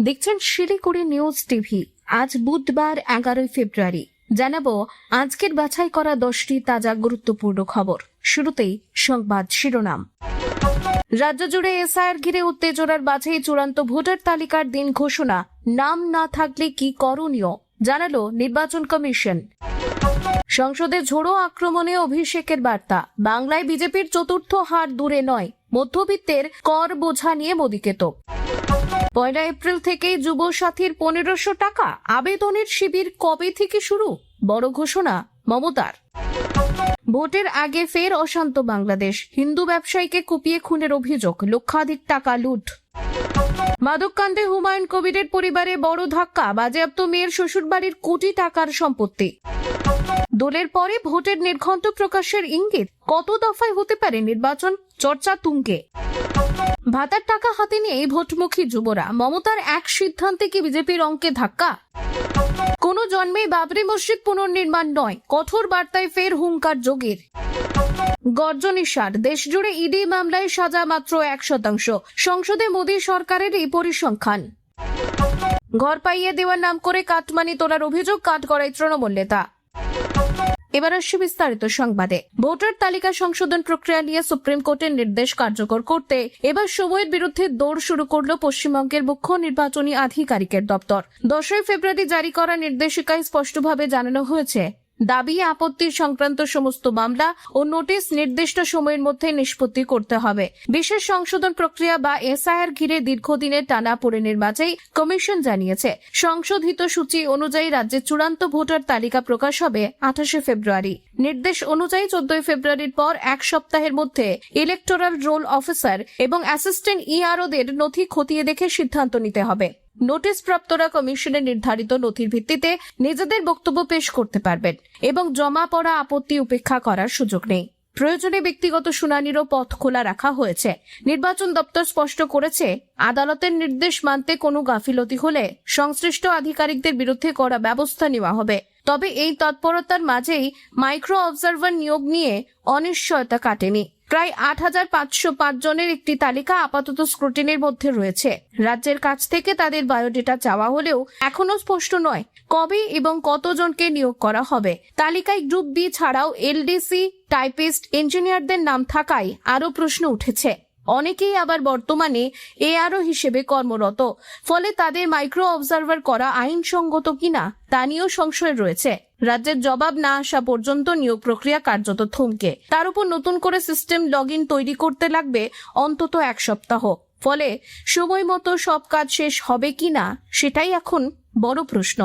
দেখছেন Siliguri news TV. আজ বুধবার 11 ফেব্রুয়ারি। জানাবো আজকের বাছাই করা 10টি তাজা গুরুত্বপূর্ণ খবর। শুরুতেই সংবাদ শিরোনাম। রাজ্য জুড়ে এসআইআর ঘিরে উত্তেজনার মাঝে চূড়ান্ত ভোটার তালিকার দিন ঘোষণা। নাম না থাকলে কি করণীয় জানালো নির্বাচন কমিশন। সংসদে ঝোড়ো আক্রমণে অভিষেকের বার্তা। বাংলায় বিজেপির চতুর্থ হার দূরে নয়। মধ্যবিত্তের কর বোঝা নিয়ে মোদিকে তো। 1 এপ্রিল থেকেই যুব সাথীর 1500 টাকা আবেদনের শিবির কবে থেকে শুরু? বড় ঘোষণা মমতার। ভোটের আগে ফের অশান্ত বাংলাদেশ। হিন্দু ব্যবসায়ীকে কুপিয়ে খুনের অভিযোগ, লক্ষাধিক টাকা লুট। মাদককাণ্ডে হুমায়ুন কবিরের পরিবারে বড় ধাক্কা, বাজেয়াপ্ত মেয়ের শ্বশুরবাড়ির কোটি টাকার সম্পত্তি। দোলের পরে ভোটের নির্ঘণ্ট প্রকাশের ইঙ্গিত, কত দফায় হতে পারে নির্বাচন, চর্চা তুঙ্গে। ভাতার টাকা হাতে নিয়ে ভোটমুখী যুবরা, মমতার এক সিদ্ধান্তে কি বিজেপির অঙ্কে ধাক্কা? কোন জন্মে বাবরি মসজিদ পুনর্নির্মাণ নয়, কঠোর বার্তায় ফের হুঙ্কার যোগীর। গর্জনিসার, দেশ জুড়ে ইডি মামলায় সাজা মাত্র 1%। সংসদে মোদী সরকারের এই পরিসংখ্যান। ঘর পাইয়ে দেওয়ার নাম করে কাটমানি তোলার অভিযোগ, কাঠগড়ায় তৃণমূল নেতা। এবার আসছে বিস্তারিত সংবাদে। ভোটার তালিকা সংশোধন প্রক্রিয়া নিয়ে সুপ্রিম কোর্টের নির্দেশ কার্যকর করতে এবার সময়ের বিরুদ্ধে দৌড় শুরু করল পশ্চিমবঙ্গের মুখ্য নির্বাচনী আধিকারিকের দপ্তর। 10 ফেব্রুয়ারি জারি করা নির্দেশিকায় স্পষ্টভাবে জানানো হয়েছে, দাবি আপত্তি সংক্রান্ত সমস্ত মামলা ও নোটিশ নির্দিষ্ট সময়ের মধ্যে নিষ্পত্তি করতে হবে। বিশেষ সংশোধন প্রক্রিয়া বা এসআইআর ঘিরে দীর্ঘদিনের টানাপোড়েনের মাঝেই কমিশন জানিয়েছে, সংশোধিত সূচি অনুযায়ী রাজ্যের চূড়ান্ত ভোটার তালিকা প্রকাশ হবে 28 ফেব্রুয়ারি। নির্দেশ অনুযায়ী 14 ফেব্রুয়ারির পর এক সপ্তাহের মধ্যে ইলেকটোরাল রোল অফিসার এবং অ্যাসিস্ট্যান্ট ইআরওদের নথি খতিয়ে দেখে সিদ্ধান্ত নিতে হবে। নোটিশ প্রাপ্তরা কমিশনের নির্ধারিত নথির ভিত্তিতে নিজেদের বক্তব্য পেশ করতে পারবেন এবং জমা পড়া আপত্তি উপেক্ষা করার সুযোগ নেই। প্রয়োজনে ব্যক্তিগত শুনানিরও পথ খোলা রাখা হয়েছে। নির্বাচন দপ্তর স্পষ্ট করেছে, আদালতের নির্দেশ মানতে কোনো গাফিলতি হলে সংশ্লিষ্ট আধিকারিকদের বিরুদ্ধে কড়া ব্যবস্থা নেওয়া হবে। তবে এই তৎপরতার মাঝেই মাইক্রো অবজারভার নিয়োগ নিয়ে অনিশ্চয়তা কাটেনি। প্রায় 8505 জনের একটি তালিকা আপাতত স্ক্রুটিনির মধ্যে রয়েছে। রাজ্যের কাছ থেকে তাদের বায়োডেটা চাওয়া হলেও এখনো স্পষ্ট নয় কবে এবং কতজনকে নিয়োগ করা হবে। তালিকায় গ্রুপ বি ছাড়াও এলডিসি, টাইপিস্ট, ইঞ্জিনিয়ারদের নাম থাকায় আরও প্রশ্ন উঠেছে। অনেকেই আবার বর্তমানে এআরও হিসেবে কর্মরত, ফলে তাদের মাইক্রো অবজারভার করা আইনসঙ্গত কিনা তা নিয়েও সংশয় রয়েছে। রাজ্যের জবাব না আসা পর্যন্ত নিয়োগ প্রক্রিয়া কার্যত থমকে। তার উপর নতুন করে সিস্টেম লগইন তৈরি করতে লাগবে অন্তত 1 সপ্তাহ। ফলে সময় মতো সব কাজ শেষ হবে কিনা সেটাই এখন বড় প্রশ্ন।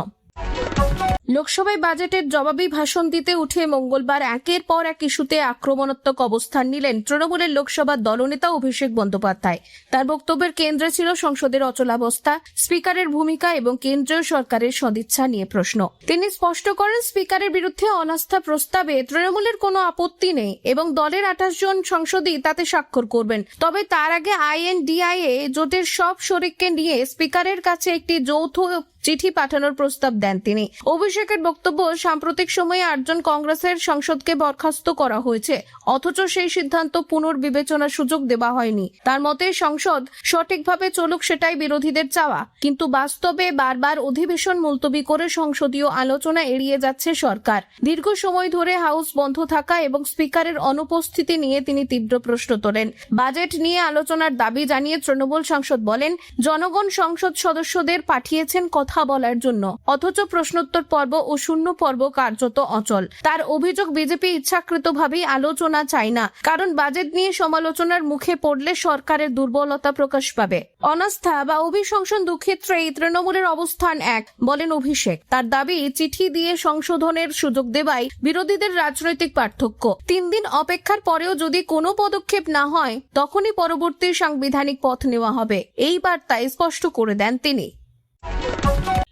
লোকসভায় বাজেটের জবাবি ভাষণ দিতে উঠে মঙ্গলবার একের পর এক ইস্যুতে আক্রমণাত্মক অবস্থান নিলেন তৃণমূলের লোকসভার দলনেতা অভিষেক বন্দ্যোপাধ্যায়। তার বক্তব্যের কেন্দ্রে ছিল সংসদের অচলাবস্থা, স্পিকারের ভূমিকা এবং কেন্দ্রীয় সরকারের সদিচ্ছা নিয়ে প্রশ্ন। তিনি স্পষ্ট করেন, স্পিকারের বিরুদ্ধে অনাস্থা প্রস্তাবে তৃণমূলের কোনো আপত্তি নেই এবং দলের 28 জন সংসদই তাতে স্বাক্ষর করবেন। তবে তার আগে আইএনডিআইএ জোটের সব শরিককে নিয়ে স্পিকারের কাছে একটি যৌথ চিঠি পাঠানোর প্রস্তাব দেন তিনি। অভিষেকের বক্তব্য, সাম্প্রতিক সময়ে 8 জন কংগ্রেসের সাংসদকে বরখাস্ত করা হয়েছে, অথচ সেই সিদ্ধান্ত পুনর্বিবেচনার সুযোগ দেওয়া হয়নি। তার মতে সংসদ সঠিকভাবে চলুক সেটাই বিরোধীদের চাওয়া, কিন্তু বাস্তবে বারবার অধিবেশন মুলতবি করে সংসদীয় আলোচনা এড়িয়ে যাচ্ছে সরকার। দীর্ঘ সময় ধরে হাউস বন্ধ থাকা এবং স্পিকারের অনুপস্থিতি নিয়ে তিনি তীব্র প্রশ্ন তোলেন। বাজেট নিয়ে আলোচনার দাবি জানিয়ে তৃণমূল সাংসদ বলেন, জনগণ সংসদ সদস্যদের পাঠিয়েছেন কথা বলার জন্য, অথচ প্রশ্নোত্তর পর্ব ও শূন্য পর্ব কার্যত অচল। তার অভিযোগ, বিজেপি ইচ্ছাকৃতভাবেই আলোচনা চায় না, কারণ বাজেট নিয়ে সমালোচনার মুখে পড়লে সরকারের দুর্বলতা প্রকাশ পাবে। অনাস্থা বা অভিশংসন দুক্ষেত্রেই তৃণমূলের অবস্থান এক, বলেন অভিষেক। তার দাবি, চিঠি দিয়ে সংশোধনের সুযোগ দেওয়াই বিরোধীদের রাজনৈতিক পার্থক্য। 3 দিন অপেক্ষার পরেও যদি কোনো পদক্ষেপ না হয়, তখনই পরবর্তী সাংবিধানিক পথ নেওয়া হবে, এই বার্তায় স্পষ্ট করে দেন তিনি।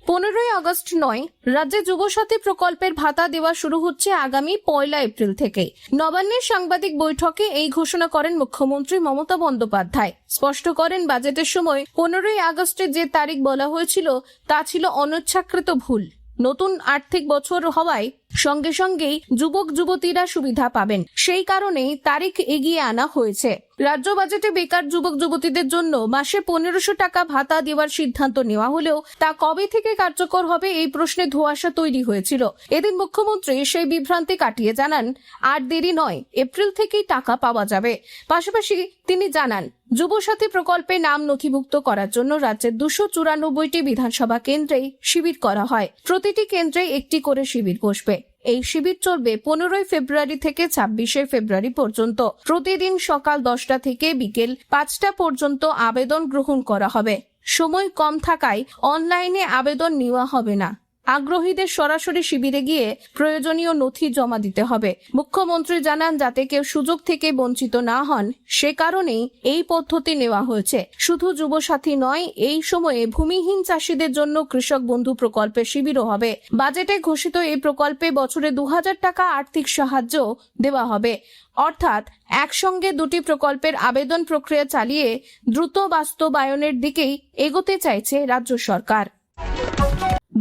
15 আগস্ট নয়, রাজ্যে যুবসাথী প্রকল্পের ভাতা দেওয়া শুরু হচ্ছে আগামী 1 এপ্রিল থেকে। নবান্নের সাংবাদিক বৈঠকে এই ঘোষণা করেন মুখ্যমন্ত্রী মমতা বন্দ্যোপাধ্যায়। স্পষ্ট করেন, বাজেটের সময় 15 আগস্টের যে তারিখ বলা হয়েছিল তা ছিল অনিচ্ছাকৃত ভুল। নতুন আর্থিক বছর হওয়ায় সঙ্গে সঙ্গেই যুবক যুবতীরা সুবিধা পাবেন। সেই কারণেই তারিখ এগিয়ে আনা হয়েছে। রাজ্য বাজেটে বেকার যুবক যুবতীদের জন্য মাসে 1500 টাকা ভাতা দেওয়ার সিদ্ধান্ত নেওয়া হলেও তা কবে থেকে কার্যকর হবে এই প্রশ্নে ধোঁয়াশা তৈরি হয়েছিল। এদিন মুখ্যমন্ত্রী সেই বিভ্রান্তি কাটিয়ে জানান, আর দেরি নয়, এপ্রিল থেকেই টাকা পাওয়া যাবে। পাশাপাশি তিনি জানান, যুবসাথী প্রকল্পে নাম নথিভুক্ত করার জন্য রাজ্যের 294টি বিধানসভা কেন্দ্রেই শিবির করা হয়। প্রতিটি কেন্দ্রে একটি করে শিবির বসবে। এই শিবির চলবে 15 ফেব্রুয়ারি থেকে 26 ফেব্রুয়ারি পর্যন্ত। প্রতিদিন সকাল 10টা থেকে বিকেল 5টা পর্যন্ত আবেদন গ্রহণ করা হবে। সময় কম থাকায় অনলাইনে আবেদন নেওয়া হবে না। আগ্রহীদের সরাসরি শিবিরে গিয়ে প্রয়োজনীয় নথি জমা দিতে হবে। মুখ্যমন্ত্রী জানান, যাতে কেউ সুযোগ থেকে বঞ্চিত না হন সে কারণেই এই পদ্ধতি নেওয়া হয়েছে। শুধু যুবসাথী নয়, এই সময়ে ভূমিহীন চাষীদের জন্য কৃষক বন্ধু প্রকল্পের শিবিরও হবে। বাজেটে ঘোষিত এই প্রকল্পে বছরে 2000 টাকা আর্থিক সাহায্য দেওয়া হবে। অর্থাৎ একসঙ্গে দুটি প্রকল্পের আবেদন প্রক্রিয়া চালিয়ে দ্রুত বাস্তবায়নের দিকেই এগোতে চাইছে রাজ্য সরকার।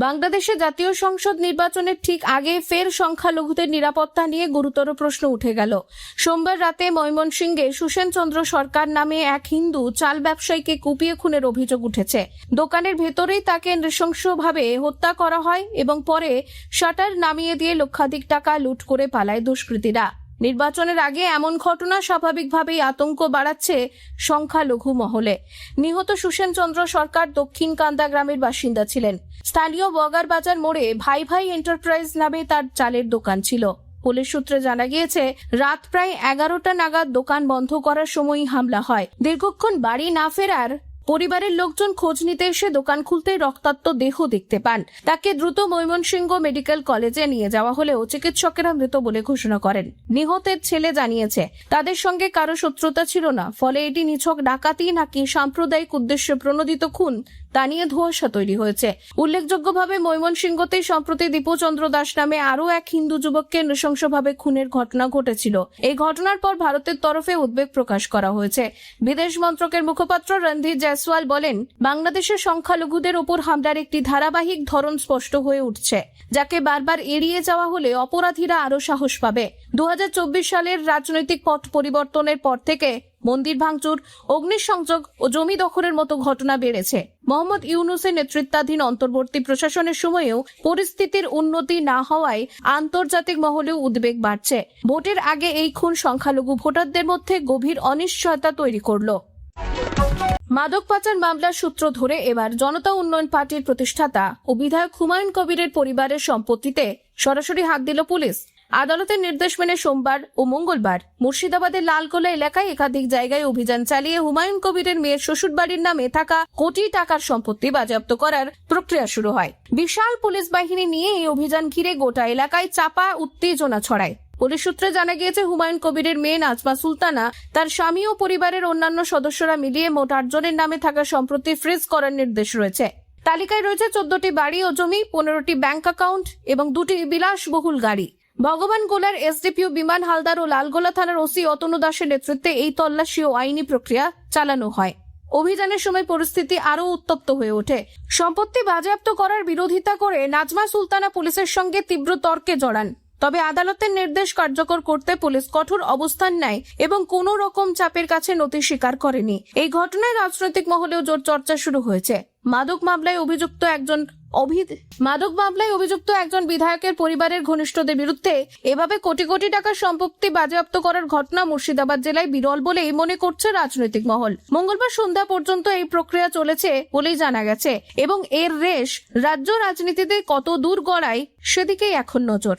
বাংলাদেশে জাতীয় সংসদ নির্বাচনের ঠিক আগে ফের সংখ্যালঘুদের নিরাপত্তা নিয়ে গুরুতর প্রশ্ন উঠে গেল। সোমবার রাতে ময়মনসিংহে সুসেন চন্দ্র সরকার নামে এক হিন্দু চাল ব্যবসায়ীকে কুপিয়ে খুনের অভিযোগ উঠেছে। দোকানের ভেতরেই তাকে নৃশংসভাবে হত্যা করা হয় এবং পরে শাটার নামিয়ে দিয়ে লক্ষাধিক টাকা লুট করে পালায় দুষ্কৃতীরা। নির্বাচনের আগে এমন ঘটনা স্বাভাবিকভাবেই আতঙ্ক বাড়াচ্ছে সংখ্যালঘু মহলে। নিহত সুসেন চন্দ্র সরকার দক্ষিণ কান্দা গ্রামের বাসিন্দা ছিলেন। স্থানীয় বগার বাজার মোড়ে ভাই ভাই এন্টারপ্রাইজ নামে তার চালের দোকান ছিল। পুলিশ সূত্রে জানা গিয়েছে, রাত প্রায় 11টা নাগাদ দোকান বন্ধ করার সময়ই হামলা হয়। দীর্ঘক্ষণ বাড়ি না ফেরার পরিবারের লোকজন খোঁজ নিতে এসে দোকান খুলতে রক্তাক্ত দেহ দেখতে পান। তাকে দ্রুত ময়মনসিংহ মেডিকেল কলেজে নিয়ে যাওয়া হলেও চিকিৎসকেরা মৃত বলে ঘোষণা করেন। নিহতের ছেলে জানিয়েছে, তাদের সঙ্গে কারো শত্রুতা ছিল না। ফলে এটি নিছক ডাকাতি নাকি সাম্প্রদায়িক উদ্দেশ্যে প্রণোদিত খুন তা নিয়ে ধোঁয়াশা তৈরি হয়েছে। উল্লেখযোগ্যভাবে ময়মনসিংহতেই সম্প্রতি দীপচন্দ্র দাস নামে আরও এক হিন্দু যুবককে নৃশংসভাবে খুনের ঘটনা ঘটেছিল। এই ঘটনার পর ভারতের তরফে উদ্বেগ প্রকাশ করা হয়েছে। বিদেশ মন্ত্রকের মুখপাত্র রণধীর জয়সওয়াল বলেন, বাংলাদেশের সংখ্যালঘুদের ওপর হামলার একটি ধারাবাহিক ধরন স্পষ্ট হয়ে উঠছে, যাকে বারবার এড়িয়ে যাওয়া হলে অপরাধীরা আরো সাহস পাবে। 2024 সালের রাজনৈতিক পট পরিবর্তনের পর থেকে মন্দির ভাঙচুর, অগ্নিসংযোগ ও জমি দখলের মতো ঘটনা বেড়েছে। মোহাম্মদ ইউনূসের নেতৃত্বাধীন অন্তর্বর্তী প্রশাসনের সময়েও পরিস্থিতির উন্নতি না হওয়ায় আন্তর্জাতিক মহলেও উদ্বেগ বাড়ছে। ভোটের আগে এই খুন সংখ্যালঘু ভোটারদের মধ্যে গভীর অনিশ্চয়তা তৈরি করল। মাদক পাচার মামলার সূত্র ধরে এবার জনতা উন্নয়ন পার্টির প্রতিষ্ঠাতা ও বিধায়ক হুমায়ুন কবিরের পরিবারের সম্পত্তিতে সরাসরি হাত দিল পুলিশ। আদালতের নির্দেশ মেনে সোমবার ও মঙ্গলবার মুর্শিদাবাদের লালগোলা এলাকায় একাধিক জায়গায় অভিযান চালিয়ে হুমায়ুন কবিরের মেয়ের শ্বশুরবাড়ির নামে থাকা কোটি টাকার সম্পত্তি বাজেয়াপ্ত করার প্রক্রিয়া শুরু হয়। বিশাল পুলিশ বাহিনী নিয়ে এই অভিযান ঘিরে গোটা এলাকায় চাপা উত্তেজনা ছড়ায়। পুলিশ সূত্রে জানা গিয়েছে, হুমায়ুন কবিরের মেয়ে নাজমা সুলতানা, তার স্বামী ও পরিবারের অন্যান্য সদস্যরা মিলিয়ে মোট 8 জনের নামে থাকা সম্পত্তি ফ্রিজ করার নির্দেশ রয়েছে। তালিকায় রয়েছে 14টি বাড়ি ও জমি, 15টি ব্যাংক অ্যাকাউন্ট এবং 2টি বিলাসবহুল গাড়ি। ভগবান গোলার এসডিপিও বিমান হালদার ও লালগোলা থানার ওসি অতনু দাসের নেতৃত্বে এই তল্লাশি ও আইনি প্রক্রিয়া চালানো হয়। অভিযানের সময় পরিস্থিতি আরও উত্তপ্ত হয়ে ওঠে। সম্পত্তি বাজেয়াপ্ত করার বিরোধিতা করে নাজমা সুলতানা পুলিশের সঙ্গে তীব্র তর্কে জড়ান। তবে আদালতের নির্দেশ কার্যকর করতে পুলিশ কঠোর অবস্থান নেয় এবং কোনো রকম চাপের কাছে নতি স্বীকার করেনি। এই ঘটনায় রাজনৈতিক মহলেও জোর চর্চা শুরু হয়েছে। মাদক মামলায় অভিযুক্ত একজন বিধায়কের পরিবারের ঘনিষ্ঠদের বিরুদ্ধে এভাবে কোটি কোটি টাকার সম্পত্তি বাজেয়াপ্ত করার ঘটনা মুর্শিদাবাদ জেলায় বিরল বলেই মনে করছে রাজনৈতিক মহল। মঙ্গলবার সন্ধ্যা পর্যন্ত এই প্রক্রিয়া চলেছে বলেই জানা গেছে এবং এর রেশ রাজ্য রাজনীতিতে কত দূর গড়ায় সেদিকেই এখন নজর।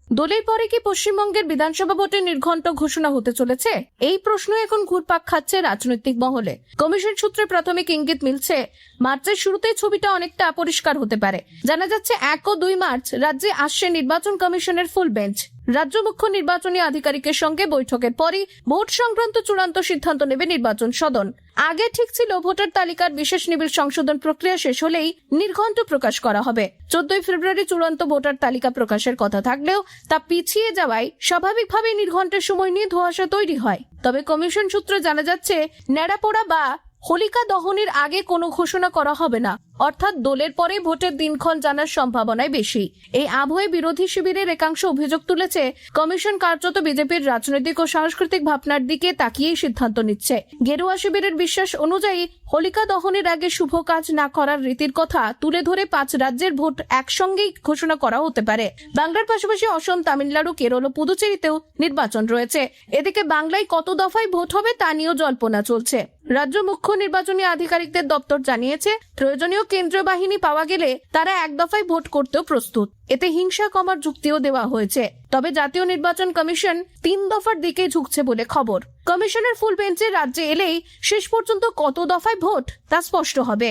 দোলের পরে কি পশ্চিমবঙ্গের বিধানসভা ভোটে নির্ঘণ্ট ঘোষণা হতে চলেছে? এই প্রশ্ন এখন ঘুরপাক খাচ্ছে রাজনৈতিক মহলে। কমিশন সূত্রে প্রাথমিক ইঙ্গিত মিলছে, মার্চের শুরুতে ছবিটা অনেকটা পরিষ্কার হতে পারে। জানা যাচ্ছে 1 ও 2 মার্চ রাজ্যে আসছে নির্বাচন কমিশনের ফুল বেঞ্চ। রাজ্য মুখ্য নির্বাচনী আধিকারিকের সঙ্গে বৈঠকের পরই ভোট সংক্রান্ত চূড়ান্ত সিদ্ধান্ত নেবে নির্বাচন সদন। আগে ঠিক ছিল ভোটার তালিকার বিশেষ নিবিড় সংশোধন প্রক্রিয়া শেষ হলেই নির্ঘণ্ট প্রকাশ করা হবে। 14 ফেব্রুয়ারি চূড়ান্ত ভোটার তালিকা প্রকাশের কথা থাকলেও তা পিছিয়ে যাওয়ায় স্বাভাবিকভাবেই নির্ঘণ্টের সময় নিয়ে ধোঁয়াশা তৈরি হয়। তবে কমিশন সূত্রে জানা যাচ্ছে, ন্যাড়াপোড়া বা হোলিকা দহনের আগে কোনো ঘোষণা করা হবে না, অর্থাৎ দোলের পরে ভোটের দিনক্ষণ জানার সম্ভাবনাই বেশি। এই আবহে বিরোধী শিবিরের একাংশ অভিযোগ তুলেছে, কমিশন কার্যত বিজেপির রাজনৈতিক ও সাংস্কৃতিক ভাবনার দিকে তাকিয়েই সিদ্ধান্ত নিচ্ছে। গেরুয়া শিবিরের বিশ্বাস অনুযায়ী হোলিকা দহনের আগে শুভ কাজ না করার রীতির কথা তুলে ধরে 5 রাজ্যের ভোট একসঙ্গেই ঘোষণা করা হতে পারে। বাংলার পাশাপাশি অসম, তামিলনাড়ু, কেরল ও পুদুচেরিতেও নির্বাচন রয়েছে। এদিকে বাংলায় কত দফায় ভোট হবে তা নিয়েও জল্পনা চলছে। রাজ্য মুখ্য নির্বাচনী আধিকারিকদের দপ্তর জানিয়েছে, প্রয়োজনীয় কেন্দ্রীয় বাহিনী পাওয়া গেলে তারা 1 দফায় ভোট করতেও প্রস্তুত। এতে হিংসা কমার যুক্তিও দেওয়া হয়েছে। তবে জাতীয় নির্বাচন কমিশন 3 দফার দিকে ঝুঁকছে বলে খবর। কমিশনের ফুল বেঞ্চে রাজ্যে এলেই শেষ পর্যন্ত কত দফায় ভোট তা স্পষ্ট হবে।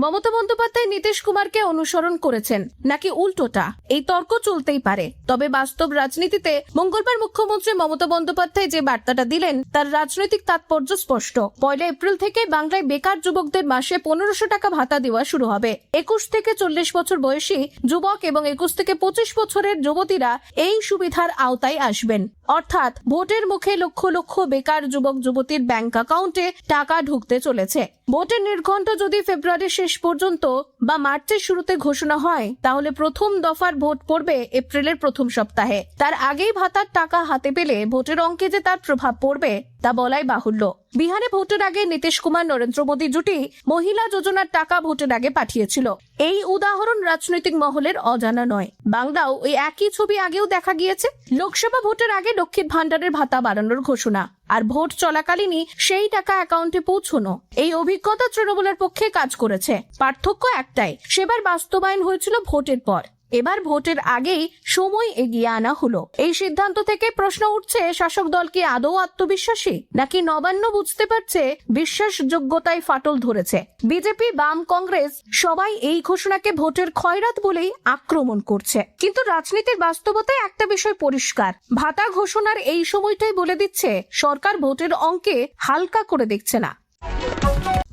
মমতা বন্দ্যোপাধ্যায় নীতিশ কুমারকে অনুসরণ করেছেন নাকি উল্টোটা, এই তর্ক চলতেই পারে। তবে বাস্তব রাজনীতিতে মঙ্গলবার মুখ্যমন্ত্রী মমতা বন্দ্যোপাধ্যায় যে বার্তাটা দিলেন তার রাজনৈতিক তাৎপর্য স্পষ্ট। 1 এপ্রিল থেকে বাংলায় বেকার যুবকদের মাসে 1500 টাকা ভাতা দেওয়া শুরু হবে। 21 থেকে 40 বছর বয়সী যুবক এবং 21 থেকে 25 বছরের যুবতীরা এই সুবিধার আওতায় আসবেন। অর্থাৎ ভোটের মুখে লক্ষ লক্ষ বেকার যুবক যুবতীর ব্যাংক অ্যাকাউন্টে টাকা ঢুকতে চলেছে। ভোটের নির্ঘণ্ট যদি ফেব্রুয়ারির শেষ পর্যন্ত বা মার্চের শুরুতে ঘোষণা হয়, তাহলে প্রথম দফার ভোট পড়বে এপ্রিলের প্রথম সপ্তাহে। তার আগেই ভাতার টাকা হাতে পেলে ভোটের অঙ্কে যে তার প্রভাব পড়বে তা বলাই বাহুল্য। বিহারে ভোটের আগে নীতিশ কুমার নরেন্দ্র মোদী জুটি মহিলা যোজনার টাকা ভোটের আগে পাঠিয়েছিল। এই উদাহরণ রাজনৈতিক মহলের অজানা নয়। বাংলাও ওই একই ছবি আগেও দেখা গিয়েছে। লোকসভা ভোটের আগে লক্ষ্মীর ভান্ডারের ভাতা বাড়ানোর ঘোষণা, আর ভোট চলাকালীনই সেই টাকা অ্যাকাউন্টে পৌঁছানো। এই অভিজ্ঞতা তৃণমূলের পক্ষে কাজ করেছে। পার্থক্য একটাই, সেবার বাস্তবায়ন হয়েছিল ভোটের পর, এবার ভোটের আগেই সময় এগিয়ে আনা হলো। এই সিদ্ধান্ত থেকে প্রশ্ন উঠছে, শাসক দল কি আদৌ আত্মবিশ্বাসী, নাকি নবান্ন বুঝতে পারছে বিশ্বাসযোগ্যতায় ফাটল ধরেছে? বিজেপি, বাম, কংগ্রেস সবাই এই ঘোষণাকে ভোটের খয়রাত বলেই আক্রমণ করছে। কিন্তু রাজনীতির বাস্তবতায় একটা বিষয় পরিষ্কার, ভাতা ঘোষণার এই সময়টাই বলে দিচ্ছে সরকার ভোটের অঙ্কে হালকা করে দেখছে না।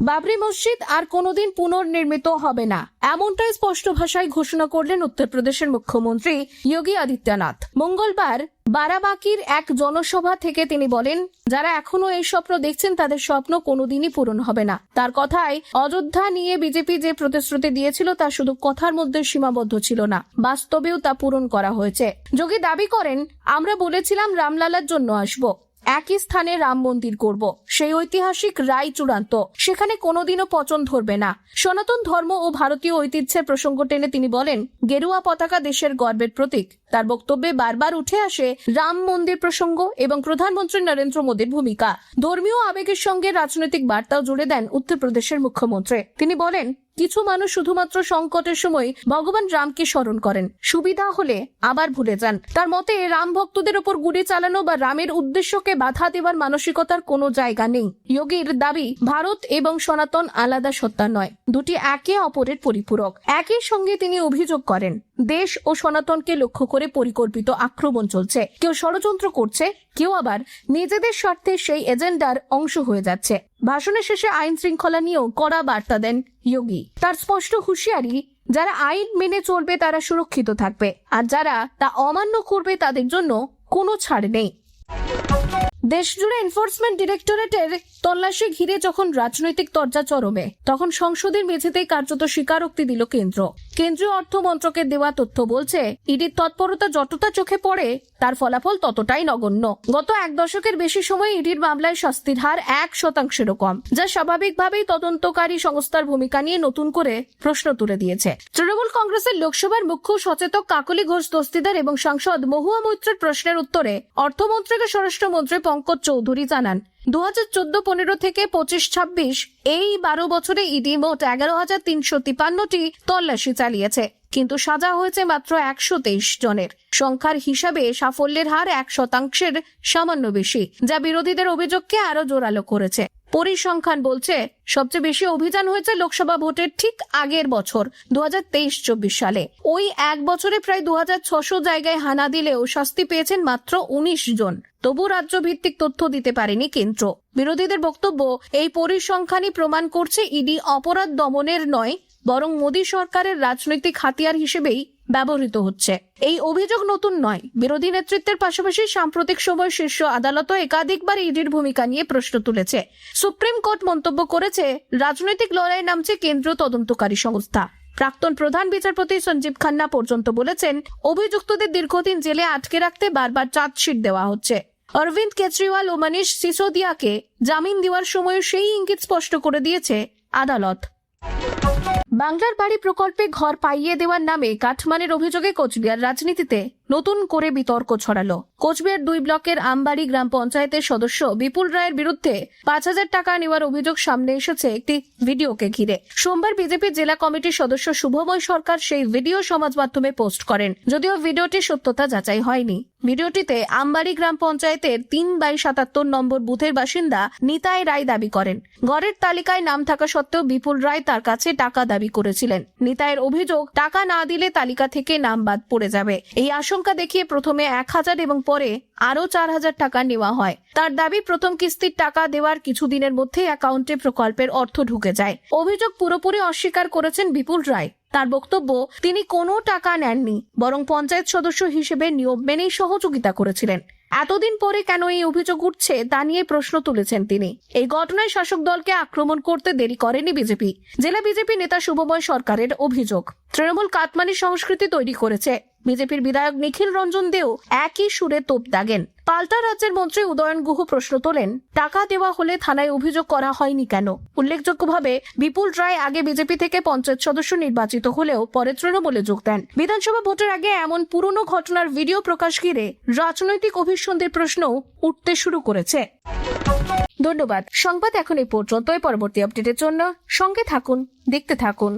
বাবরি মসজিদ আর কোনোদিন পুনর্নির্মিত হবে না, এমনটাই স্পষ্ট ভাষায় ঘোষণা করলেন উত্তরপ্রদেশের মুখ্যমন্ত্রী যোগী আদিত্যনাথ। মঙ্গলবার বারাবাঁকির এক জনসভা থেকে তিনি বলেন, যারা এখনো এই স্বপ্ন দেখছেন তাদের স্বপ্ন কোনোদিনই পূরণ হবে না। তার কথায়, অযোধ্যা নিয়ে বিজেপি যে প্রতিশ্রুতি দিয়েছিল তা শুধু কথার মধ্যে সীমাবদ্ধ ছিল না, বাস্তবেও তা পূরণ করা হয়েছে। যোগী দাবি করেন, আমরা বলেছিলাম রামলালার জন্য আসবো, একই স্থানে রাম মন্দির করব, সেই ঐতিহাসিক রায় চূড়ান্ত, সেখানে কোনোদিনও পচন ধরবে না। সনাতন ধর্ম ও ভারতীয় ঐতিহ্যের প্রসঙ্গ টেনে তিনি বলেন, গেরুয়া পতাকা দেশের গর্বের প্রতীক। তার বক্তব্যে বারবার উঠে আসে রাম মন্দির প্রসঙ্গ এবং প্রধানমন্ত্রী নরেন্দ্র মোদীর ভূমিকা। ধর্মীয় আবেগের সঙ্গে রাজনৈতিক বার্তাও জুড়ে দেন উত্তরপ্রদেশের মুখ্যমন্ত্রী। তিনি বলেন, কিছু মানুষ শুধুমাত্র সংকটের সময় ভগবান রামকে স্মরণ করেন, সুবিধা হলে আবার ভুলে যান। তার মতে, রাম ভক্তদের ওপর গুলি চালানো বা রামের উদ্দেশ্যকে বাধা দেওয়ার মানসিকতার কোনো জায়গা নেই। যোগীর দাবি, ভারত এবং সনাতন আলাদা সত্তা নয়, দুটি একে অপরের পরিপূরক। একই সঙ্গে তিনি অভিযোগ করেন, দেশ ও সনাতনকে লক্ষ্য করে পরিকল্পিত আক্রমণ চলছে। কেউ ষড়যন্ত্র করছে, কেউ আবার নিজেদের স্বার্থে সেই এজেন্ডার অংশ হয়ে যাচ্ছে। ভাষণের শেষে আইন শৃঙ্খলা নিয়েও কড়া বার্তা দেন যোগী। তার স্পষ্ট হুঁশিয়ারি, যারা আইন মেনে চলবে তারা সুরক্ষিত থাকবে, আর যারা তা অমান্য করবে তাদের জন্য কোনো ছাড় নেই। দেশজুড়ে এনফোর্সমেন্ট ডিরেক্টরেটের তল্লাশি ঘিরে যখন রাজনৈতিক তরজা চরমে, তখন সংসদের মেঝেতেই কার্যত স্বীকারোক্তি দিল কেন্দ্র। কেন্দ্রীয় অর্থ মন্ত্রকের দেওয়া তথ্য বলছে, ইডির তৎপরতা যতটা চোখে পড়ে তার ফলাফল ততটাই নগণ্য। গত 1 দশকের বেশি সময় ইডির মামলায় শাস্তির হার 1%-এরও কম, যা স্বাভাবিকভাবেই তদন্তকারী সংস্থার ভূমিকা নিয়ে নতুন করে প্রশ্ন তুলে দিয়েছে। তৃণমূল কংগ্রেসের লোকসভার মুখ্য সচেতক কাকলি ঘোষ দস্তিদার এবং সাংসদ মহুয়া মৈত্রের প্রশ্নের উত্তরে অর্থমন্ত্রীকে স্বরাষ্ট্রমন্ত্রী পঙ্কজ চৌধুরী জানান, 2014-15 থেকে 25-26 এই 12 বছরে ইডি মোট 11,353টি তল্লাশি চালিয়েছে, কিন্তু সাজা হয়েছে মাত্র 123 জনের। সংখ্যার হিসাবে সাফল্যের হার 1%-এর সামান্য বেশি, যা বিরোধীদের অভিযোগকে আরো জোরালো করেছে। পরিসংখ্যান বলছে, সবচেয়ে বেশি অভিযান হয়েছে লোকসভা ভোটের ঠিক আগের বছর 2023-24 সালে। ওই এক বছরে প্রায় 2600 জায়গায় হানা দিলেও শাস্তি পেয়েছেন মাত্র 19 জন। তবু রাজ্য ভিত্তিক তথ্য দিতে পারেনি কেন্দ্র। বিরোধীদের বক্তব্য, এই পরিসংখ্যানই প্রমাণ করছে ইডি অপরাধ দমনের নয়, বরং মোদী সরকারের রাজনৈতিক হাতিয়ার হিসেবেই ব্যবহৃত হচ্ছে। এই অভিযোগ নতুন নয়। বিরোধী নেতৃত্বের পাশাপাশি সাম্প্রতিক সময় শীর্ষ আদালতও একাধিকবার ইডির ভূমিকা নিয়ে প্রশ্ন তুলেছে। সুপ্রিম কোর্ট মন্তব্য করেছে, রাজনৈতিক লড়াই নামছে কেন্দ্রীয় তদন্তকারী সংস্থা। প্রাক্তন প্রধান বিচারপতি সঞ্জীব খান্না পর্যন্ত বলেছেন, অভিযুক্তদের দীর্ঘদিন জেলে আটকে রাখতে বারবার চার্জশিট দেওয়া হচ্ছে। অরবিন্দ কেজরিওয়াল ও মনীষ সিসোদিয়াকে জামিন দেওয়ার সময় সেই ইঙ্গিত স্পষ্ট করে দিয়েছে আদালত। বাংলার বাড়ি প্রকল্পে ঘর পাইয়ে দেওয়ার নামে কাটমানির অভিযোগে কোচবিহার রাজনীতিতে নতুন করে বিতর্ক ছড়ালো। কোচবিহার 2 ব্লকের আমবাড়ি গ্রাম পঞ্চায়েতের সদস্য বিপুল রায়ের বিরুদ্ধে 5,000 টাকা নেওয়ার অভিযোগ সামনে এসেছে একটি ভিডিওকে ঘিরে। সোমবার বিজেপি জেলা কমিটির সদস্য শুভময় সরকার সেই ভিডিও সমাজ মাধ্যমে পোস্ট করেন। যদিও ভিডিওটির সত্যতা যাচাই হয়নি। ভিডিওটিতে আমবাড়ি গ্রাম পঞ্চায়েতের 3/77 নম্বর বুথের বাসিন্দা নিতাই রায় দাবি করেন, ঘরের তালিকায় নাম থাকা সত্ত্বেও বিপুল রায় তার কাছে টাকা দাবি করেছিলেন। নিতাইয়ের অভিযোগ, টাকা না দিলে তালিকা থেকে নাম বাদ পড়ে যাবে। এই আশঙ্কা দেখিয়ে প্রথমে 1,000 এবং পরে আরো 4,000 টাকা নেওয়া হয়। তার দাবি, প্রথম কিস্তির টাকা দেওয়ার কিছুদিনের মধ্যে অ্যাকাউন্টে প্রকল্পের অর্থ ঢুকে যায়। অভিযোগ পুরোপুরি অস্বীকার করেছেন বিপুল রায়। তার বক্তব্য, তিনি কোনো টাকা নেননি, বরং পঞ্চায়েত সদস্য হিসেবে নিয়ম মেনেই সহযোগিতা করেছিলেন। এতদিন পরে কেন এই অভিযোগ উঠছে তা নিয়ে প্রশ্ন তুলেছেন তিনি। এই ঘটনায় শাসক দলকে আক্রমণ করতে দেরি করেনি বিজেপি। জেলা বিজেপি নেতা শুভময় সরকারের অভিযোগ, তৃণমূল কাটমানি সংস্কৃতি তৈরি করেছে। বিজেপির বিধায়ক নিখিল রঞ্জন দেও একই সুরে তোপ দাগেন। পাল্টা রাজ্যের মন্ত্রী উদয়ন গুহ প্রশ্ন তোলেন, টাকা দেওয়া হলে থানায় অভিযোগ করা হয়নি কেন? উল্লেখযোগ্যভাবে বিপুল রায় আগে বিজেপি থেকে পঞ্চায়েত সদস্য নির্বাচিত হলেও পরে তৃণমূলে যোগ দেন। বিধানসভা ভোটের আগে এমন পুরনো ঘটনার ভিডিও প্রকাশ ঘিরে রাজনৈতিক অভিসন্ধির প্রশ্নও উঠতে শুরু করেছে। ধন্যবাদ। সংবাদ এখন এই পর্যন্তই। পরবর্তী আপডেটের জন্য সঙ্গে থাকুন, দেখতে থাকুন।